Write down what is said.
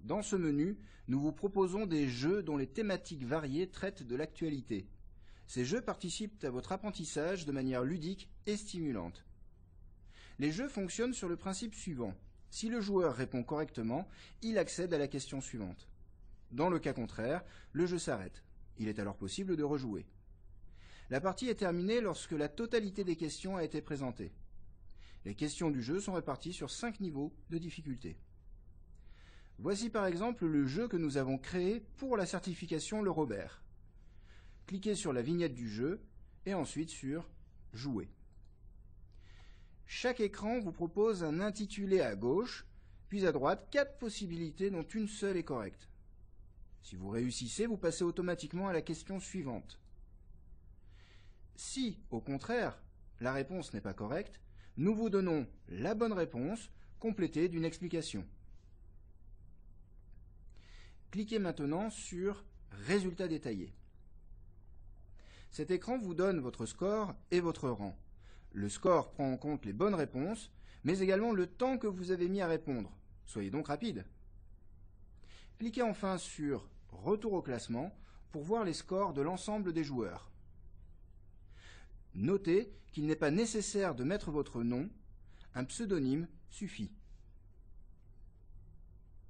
Dans ce menu, nous vous proposons des jeux dont les thématiques variées traitent de l'actualité. Ces jeux participent à votre apprentissage de manière ludique et stimulante. Les jeux fonctionnent sur le principe suivant. Si le joueur répond correctement, il accède à la question suivante. Dans le cas contraire, le jeu s'arrête. Il est alors possible de rejouer. La partie est terminée lorsque la totalité des questions a été présentée. Les questions du jeu sont réparties sur 5 niveaux de difficulté. Voici par exemple le jeu que nous avons créé pour la certification Le Robert. Cliquez sur la vignette du jeu et ensuite sur « Jouer ». Chaque écran vous propose un intitulé à gauche, puis à droite 4 possibilités dont une seule est correcte. Si vous réussissez, vous passez automatiquement à la question suivante. Si, au contraire, la réponse n'est pas correcte, nous vous donnons la bonne réponse, complétée d'une explication. Cliquez maintenant sur « Résultats détaillés ». Cet écran vous donne votre score et votre rang. Le score prend en compte les bonnes réponses, mais également le temps que vous avez mis à répondre. Soyez donc rapide. Cliquez enfin sur « Retour au classement » pour voir les scores de l'ensemble des joueurs. Notez qu'il n'est pas nécessaire de mettre votre nom, un pseudonyme suffit.